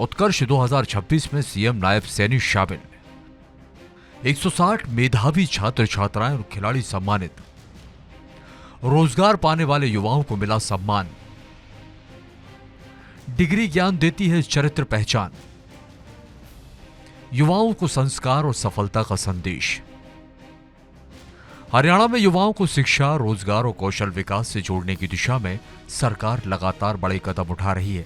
उत्कर्ष 2026 में सीएम नायब सैनी शामिल। 160 मेधावी छात्र छात्राएं और खिलाड़ी सम्मानित। रोजगार पाने वाले युवाओं को मिला सम्मान। डिग्री ज्ञान देती है चरित्र पहचान। युवाओं को संस्कार और सफलता का संदेश। हरियाणा में युवाओं को शिक्षा, रोजगार और कौशल विकास से जोड़ने की दिशा में सरकार लगातार बड़े कदम उठा रही है।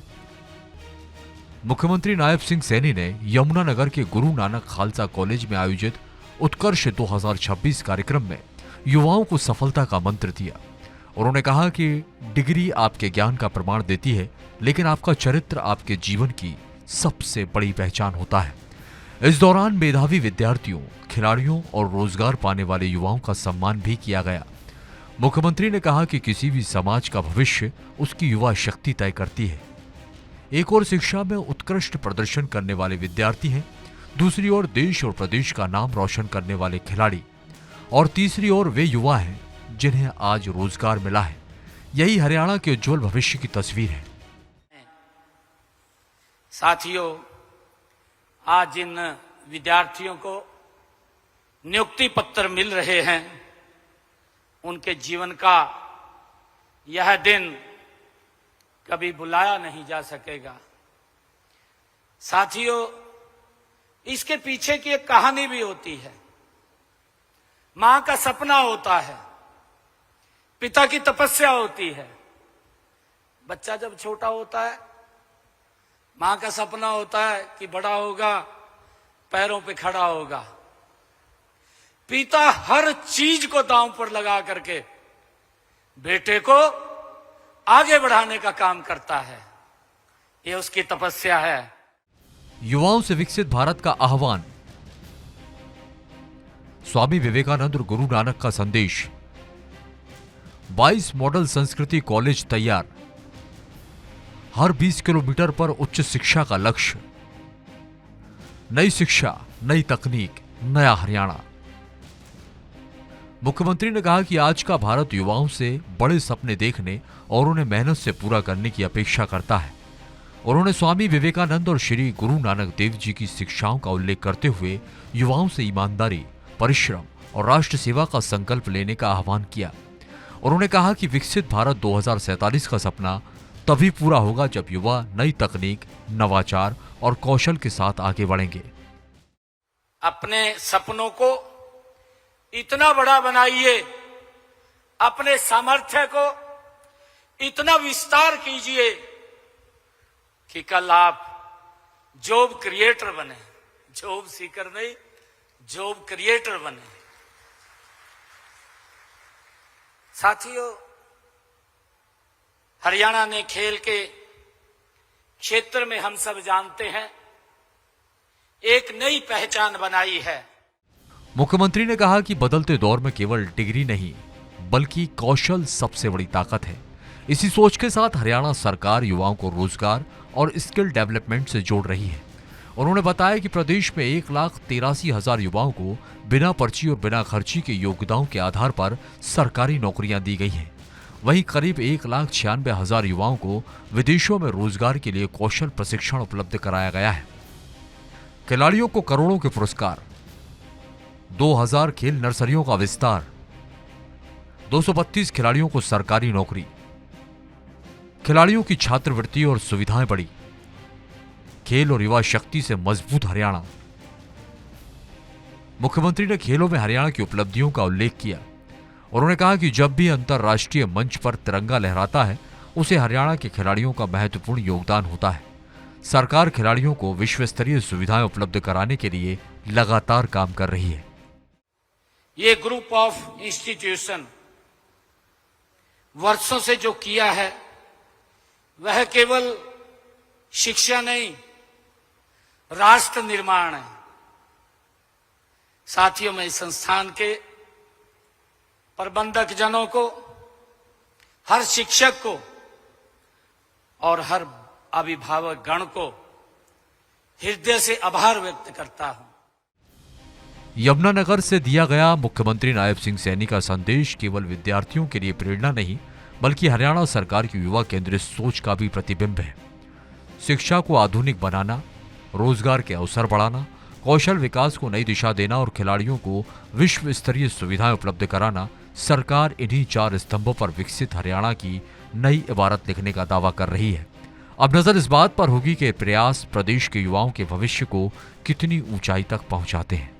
मुख्यमंत्री नायब सिंह सैनी ने यमुनानगर के गुरु नानक खालसा कॉलेज में आयोजित उत्कर्ष 2026 कार्यक्रम में युवाओं को सफलता का मंत्र दिया। उन्होंने कहा कि डिग्री आपके ज्ञान का प्रमाण देती है, लेकिन आपका चरित्र आपके जीवन की सबसे बड़ी पहचान होता है। इस दौरान मेधावी विद्यार्थियों, खिलाड़ियों और रोजगार पाने वाले युवाओं का सम्मान भी किया गया। मुख्यमंत्री ने कहा कि किसी भी समाज का भविष्य उसकी युवा शक्ति तय करती है। एक ओर शिक्षा में उत्कृष्ट प्रदर्शन करने वाले विद्यार्थी हैं, दूसरी ओर देश और प्रदेश का नाम रोशन करने वाले खिलाड़ी, और तीसरी ओर वे युवा हैं जिन्हें आज रोजगार मिला है। यही हरियाणा के उज्जवल भविष्य की तस्वीर है। साथियों, आज जिन विद्यार्थियों को नियुक्ति पत्र मिल रहे हैं, उनके जीवन का यह दिन कभी भुलाया नहीं जा सकेगा। साथियों, इसके पीछे की एक कहानी भी होती है। मां का सपना होता है, पिता की तपस्या होती है। बच्चा जब छोटा होता है, मां का सपना होता है कि बड़ा होगा, पैरों पे खड़ा होगा। पिता हर चीज को दांव पर लगा करके बेटे को आगे बढ़ाने का काम करता है। ये उसकी तपस्या है। युवाओं से विकसित भारत का आह्वान। स्वामी विवेकानंद और गुरु नानक का संदेश। 22 मॉडल संस्कृति कॉलेज तैयार। हर 20 किलोमीटर पर उच्च शिक्षा का लक्ष्य। नई शिक्षा, नई तकनीक, नया हरियाणा। मुख्यमंत्री ने कहा कि आज का भारत युवाओं से बड़े सपने देखने और उन्हें मेहनत से पूरा करने की अपेक्षा करता है। उन्होंने स्वामी विवेकानंद और श्री गुरु नानक देव जी की शिक्षाओं का उल्लेख करते हुए युवाओं से ईमानदारी, परिश्रम और राष्ट्र सेवा का संकल्प लेने का आह्वान किया। उन्होंने कहा कि विकसित भारत 2047 का सपना तभी पूरा होगा जब युवा नई तकनीक, नवाचार और कौशल के साथ आगे बढ़ेंगे। अपने सपनों को इतना बड़ा बनाइए, अपने सामर्थ्य को इतना विस्तार कीजिए कि कल आप जॉब क्रिएटर बने। जॉब सीकर नहीं, जॉब क्रिएटर बने। साथियों, हरियाणा ने खेल के क्षेत्र में हम सब जानते हैं एक नई पहचान बनाई है। मुख्यमंत्री ने कहा कि बदलते दौर में केवल डिग्री नहीं, बल्कि कौशल सबसे बड़ी ताकत है। इसी सोच के साथ हरियाणा सरकार युवाओं को रोजगार और स्किल डेवलपमेंट से जोड़ रही है। उन्होंने बताया कि प्रदेश में 1,83,000 युवाओं को बिना पर्ची और बिना खर्ची के योग्यताओं के आधार पर सरकारी नौकरियां दी गई हैं। वहीं करीब 1,96,000 युवाओं को विदेशों में रोजगार के लिए कौशल प्रशिक्षण उपलब्ध कराया गया है। खिलाड़ियों को करोड़ों के पुरस्कार। 2000 खेल नर्सरियों का विस्तार। 232 खिलाड़ियों को सरकारी नौकरी। खिलाड़ियों की छात्रवृत्ति और सुविधाएं बढ़ी। खेल और युवा शक्ति से मजबूत हरियाणा। मुख्यमंत्री ने खेलों में हरियाणा की उपलब्धियों का उल्लेख किया। उन्होंने कहा कि जब भी अंतर्राष्ट्रीय मंच पर तिरंगा लहराता है, उसे हरियाणा के खिलाड़ियों का महत्वपूर्ण योगदान होता है। सरकार खिलाड़ियों को विश्व स्तरीय सुविधाएं उपलब्ध कराने के लिए लगातार काम कर रही है। ये ग्रुप ऑफ इंस्टीट्यूशन वर्षों से जो किया है, वह केवल शिक्षा नहीं, राष्ट्र निर्माण है। साथियों, मैं इस संस्थान के प्रबंधक जनों को, हर शिक्षक को और हर अभिभावक गण को हृदय से आभार व्यक्त करता हूं। यमुनानगर से दिया गया मुख्यमंत्री नायब सिंह सैनी का संदेश केवल विद्यार्थियों के लिए प्रेरणा नहीं, बल्कि हरियाणा सरकार की युवा केंद्रित सोच का भी प्रतिबिंब है। शिक्षा को आधुनिक बनाना, रोजगार के अवसर बढ़ाना, कौशल विकास को नई दिशा देना और खिलाड़ियों को विश्व स्तरीय सुविधाएं उपलब्ध कराना, सरकार इन्हीं 4 स्तंभों पर विकसित हरियाणा की नई इबारत लिखने का दावा कर रही है। अब नजर इस बात पर होगी कि प्रयास प्रदेश के युवाओं के भविष्य को कितनी ऊंचाई तक पहुंचाते हैं।